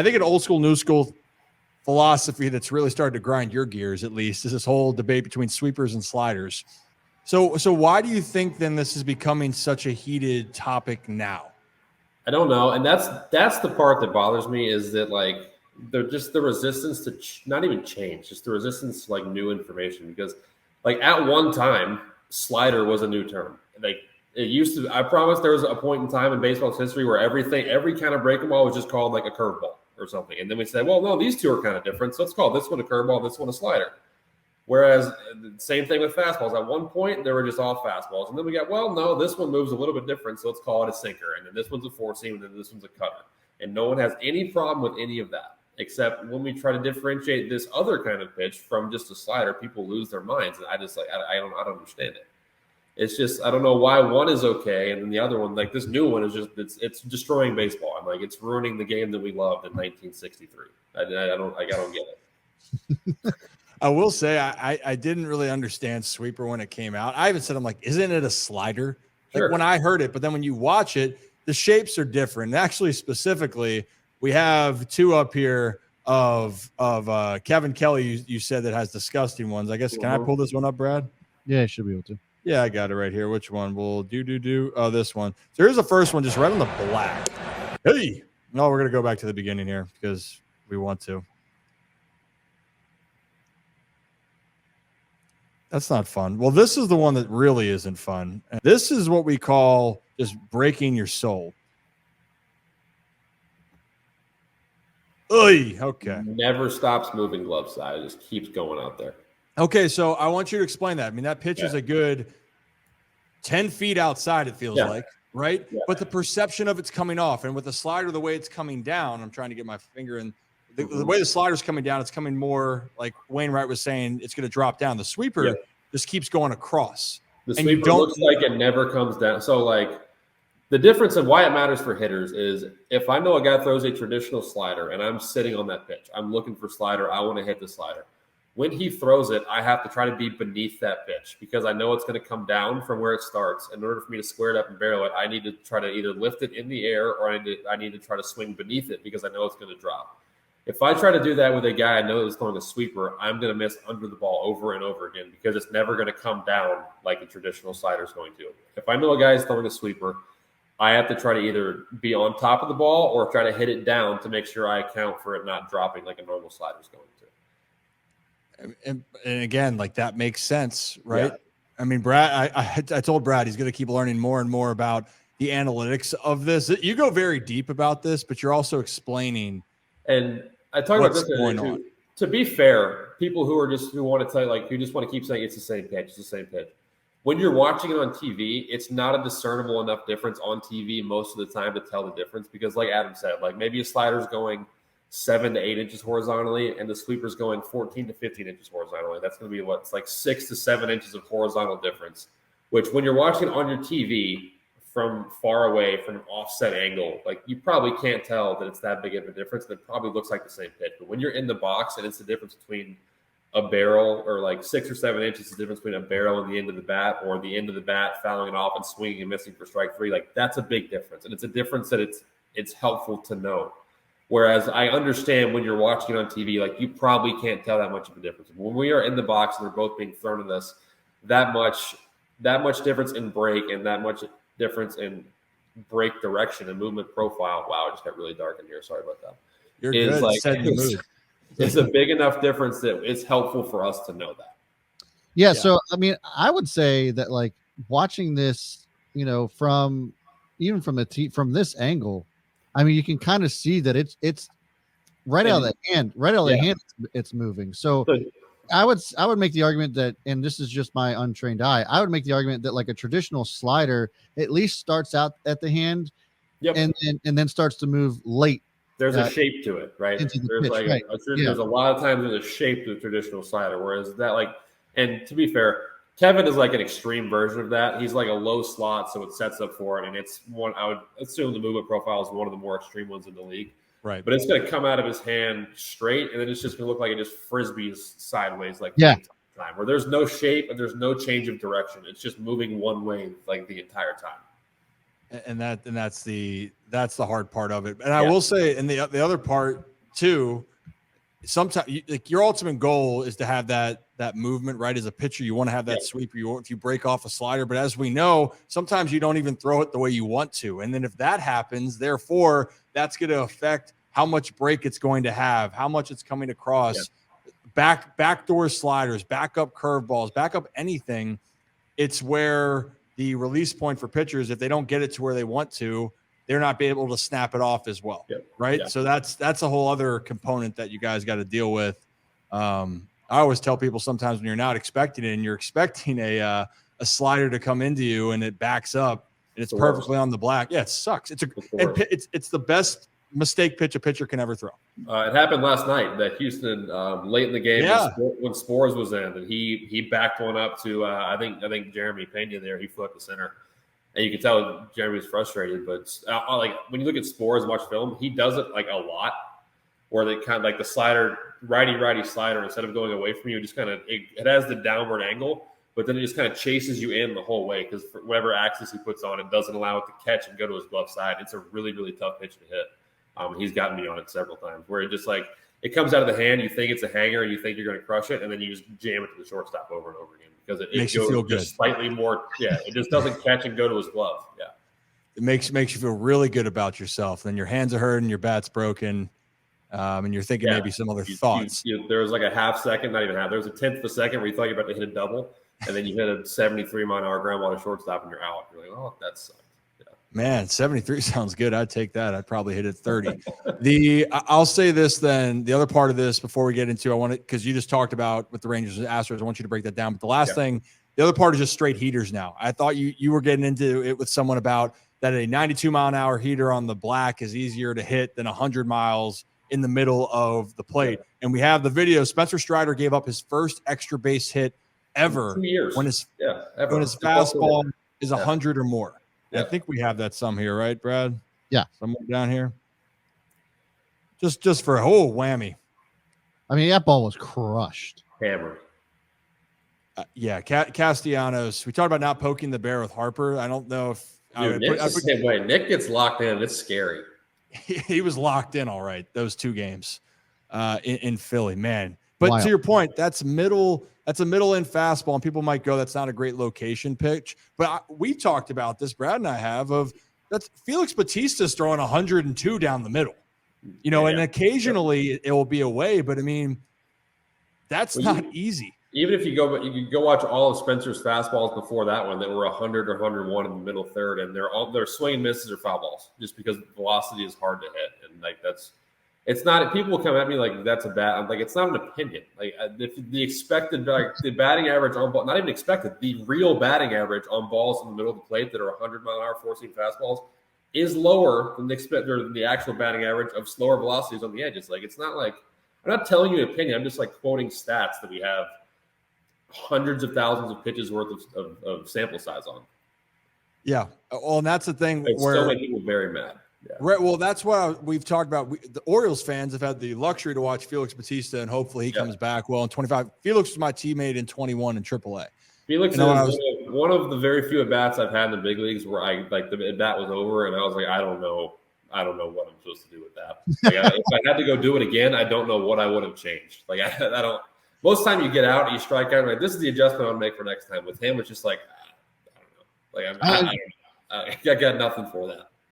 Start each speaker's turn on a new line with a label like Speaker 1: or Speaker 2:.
Speaker 1: I think an old school, new school philosophy that's really started to grind your gears, at least, is this whole debate between sweepers and sliders. So why do you think then this is becoming such a heated topic now?
Speaker 2: I don't know, and that's the part that bothers me is that like they're just the resistance to not even change, just the resistance to like new information. Because like at one time, slider was a new term. Like it used to. I promise there was a point in time in baseball's history where every kind of breaking ball was just called like a curveball or something, and then we said, well, no, these two are kind of different, so let's call this one a curveball, this one a slider. Whereas same thing with fastballs. At one point, they were just all fastballs. And then we got, well, no, this one moves a little bit different, so let's call it a sinker. And then this one's a four seam, and then this one's a cutter. And no one has any problem with any of that, except when we try to differentiate this other kind of pitch from just a slider, people lose their minds. And I just like, I don't understand it. It's just, I don't know why one is okay, and then the other one, like this new one is just, it's destroying baseball. I'm like, it's ruining the game that we loved in 1963. I don't get it.
Speaker 1: I will say I didn't really understand sweeper when it came out. I even said, I'm like, isn't it a slider? Like
Speaker 2: Sure.
Speaker 1: when I heard it, but then when you watch it, the shapes are different. Actually, specifically, we have two up here of Kevin Kelly. You said that has disgusting ones. I guess can I pull this one up, Brad?
Speaker 3: Yeah, I should be able to.
Speaker 1: Yeah, I got it right here. Which one? We'll do. Oh, this one. So here's the first one, just right on the black. Hey, no, we're gonna go back to the beginning here because we want to. That's not fun. Well, this is the one that really isn't fun. And this is what we call just breaking your soul. Oy, okay.
Speaker 2: Never stops moving glove side. It just keeps going out there.
Speaker 1: Okay, so I want you to explain that. I mean, that pitch is a good 10 feet outside, it feels like, right? Yeah. But the perception of it's coming off. And with the slider, the way it's coming down, I'm trying to get my finger in. The way the slider's coming down, it's coming more like Wainwright was saying, it's going to drop down. The sweeper just keeps going across.
Speaker 2: The sweeper looks like it never comes down. So, like, the difference and why it matters for hitters is if I know a guy throws a traditional slider and I'm sitting on that pitch, I'm looking for slider, I want to hit the slider. When he throws it, I have to try to be beneath that pitch because I know it's going to come down from where it starts. In order for me to square it up and barrel it, I need to try to either lift it in the air or I need to try to swing beneath it because I know it's going to drop. If I try to do that with a guy I know is throwing a sweeper, I'm going to miss under the ball over and over again because it's never going to come down like a traditional slider is going to. If I know a guy is throwing a sweeper, I have to try to either be on top of the ball or try to hit it down to make sure I account for it not dropping like a normal slider is going to.
Speaker 1: And again, like that makes sense, right? Yeah. I mean, Brad, I told Brad he's going to keep learning more and more about the analytics of this. You go very deep about this, but you're also explaining.
Speaker 2: And I talk about this too. To be fair, people who want to tell you, like, who just want to keep saying it's the same pitch, it's the same pitch. When you're watching it on TV, it's not a discernible enough difference on TV most of the time to tell the difference because, like Adam said, like maybe a slider's going 7 to 8 inches horizontally and the sweeper's going 14 to 15 inches horizontally. That's going to be what's like 6 to 7 inches of horizontal difference, which when you're watching on your TV from far away from an offset angle, like you probably can't tell that it's that big of a difference. It probably looks like the same pitch. But when you're in the box and it's the difference between a barrel or like 6 or 7 inches, the difference between a barrel and the end of the bat or the end of the bat fouling it off and swinging and missing for strike three, like that's a big difference. And it's a difference that it's helpful to know. Whereas I understand when you're watching it on TV, like you probably can't tell that much of a difference. When we are in the box and they're both being thrown at us, that much difference in break and that much difference in break direction and movement profile. Wow, it just got really dark in here. Sorry about that.
Speaker 1: You're good.
Speaker 2: Like,
Speaker 1: Setting the mood.
Speaker 2: It's a big enough difference that it's helpful for us to know that.
Speaker 3: Yeah. So, I mean, I would say that like watching this, you know, from this angle, I mean, you can kind of see that it's right out of the hand, it's moving. So I would make the argument that, and this is just my untrained eye, I would make the argument that like a traditional slider at least starts out at the hand and then starts to move late.
Speaker 2: There's a shape to it, right? There's
Speaker 3: pitch,
Speaker 2: like
Speaker 3: right.
Speaker 2: There's a lot of times there's a shape to the traditional slider, whereas that like, and to be fair, Kevin is like an extreme version of that. He's like a low slot, so it sets up for it, and it's one I would assume the movement profile is one of the more extreme ones in the league.
Speaker 1: Right.
Speaker 2: But it's going to come out of his hand straight, and then it's just going to look like it just frisbees sideways, like
Speaker 3: time,
Speaker 2: where there's no shape and there's no change of direction. It's just moving one way like the entire time.
Speaker 1: And that's the hard part of it. And I will say, and the other part too, sometimes like your ultimate goal is to have that movement, right? As a pitcher, you want to have that sweep. If you break off a slider, but as we know, sometimes you don't even throw it the way you want to. And then if that happens, therefore, that's going to affect how much break it's going to have, how much it's coming across, backdoor sliders, backup curveballs, backup anything. It's where the release point for pitchers, if they don't get it to where they want to, they're not be able to snap it off as well. Right. So that's a whole other component that you guys got to deal with. I always tell people sometimes when you're not expecting it and you're expecting a slider to come into you and it backs up and it's perfectly on the black. Yeah, it sucks. It's the best mistake pitch a pitcher can ever throw.
Speaker 2: It happened last night that Houston late in the game when Spores was in, and he backed one up to I think Jeremy Pena there. He flipped the center, and you can tell Jeremy's frustrated. But like when you look at Spores and watch film, he does it like a lot, where they kind of like the slider, righty slider, instead of going away from you, just kind of it has the downward angle, but then it just kind of chases you in the whole way because whatever axis he puts on, it doesn't allow it to catch and go to his glove side. It's a really tough pitch to hit. He's gotten me on it several times where it just like it comes out of the hand. You think it's a hanger and you think you're going to crush it. And then you just jam it to the shortstop over and over again because it
Speaker 1: makes you feel good.
Speaker 2: Slightly more. Yeah. It just doesn't catch and go to his glove. Yeah.
Speaker 1: It makes you feel really good about yourself. Then your hands are hurting, your bat's broken. And you're thinking maybe some other thoughts.
Speaker 2: There was like a half second, not even half. There was a 10th of a second where you thought you were about to hit a double. And then you hit a 73-mile-an-hour ground ball to shortstop and you're out. You're like, oh, that sucks.
Speaker 1: Man, 73 sounds good. I'd take that. I'd probably hit it 30. I'll say this then. The other part of this before we get into, I want to, because you just talked about with the Rangers and Astros, I want you to break that down. But the last thing, the other part is just straight heaters now. I thought you were getting into it with someone about that a 92-mile-an-hour heater on the black is easier to hit than 100 miles in the middle of the plate. And we have the video. Spencer Strider gave up his first extra base hit ever
Speaker 2: 2 years.
Speaker 1: when his fastball is 100 or more. Yeah. I think we have that some here, right, Brad?
Speaker 3: Yeah.
Speaker 1: Somewhere down here. Just for a whole whammy.
Speaker 3: I mean, that ball was crushed.
Speaker 2: Hammered.
Speaker 1: Castellanos. We talked about not poking the bear with Harper. I don't know if
Speaker 2: Nick gets locked in. It's scary.
Speaker 1: He was locked in all right, those two games in Philly, man. But to your point, that's a middle end fastball, and people might go, that's not a great location pitch. But we've talked about this, Brad and I have, that's Felix Bautista's throwing 102 down the middle. And occasionally it will be away, but I mean, that's not easy.
Speaker 2: Even if you go watch all of Spencer's fastballs before that one that were 100 or 101 in the middle third, and they're swing and misses or foul balls just because velocity is hard to hit, and like it's not. People will come at me like that's a bad. I'm like, it's not an opinion. Like the expected, the batting average on ball, not even expected, the real batting average on balls in the middle of the plate that are 100-mile-an-hour four-seam fastballs is lower than the actual batting average of slower velocities on the edges. Like it's not like I'm not telling you an opinion. I'm just like quoting stats that we have hundreds of thousands of pitches worth of sample size on.
Speaker 1: Yeah. Well, and that's the thing where
Speaker 2: so many people very mad. Yeah.
Speaker 1: Right. Well, that's what we've talked about. The Orioles fans have had the luxury to watch Felix Bautista, and hopefully he comes back well in 25. Felix was my teammate in 21 in AAA.
Speaker 2: Felix is one of the very few at-bats I've had in the big leagues where I like the at-bat was over, and I was like, I don't know what I'm supposed to do with that. Like, if I had to go do it again, I don't know what I would have changed. Like I don't. Most time you get out and you strike out, like this is the adjustment I'll make for next time. With him, it's just like I don't know. Like I got nothing for that.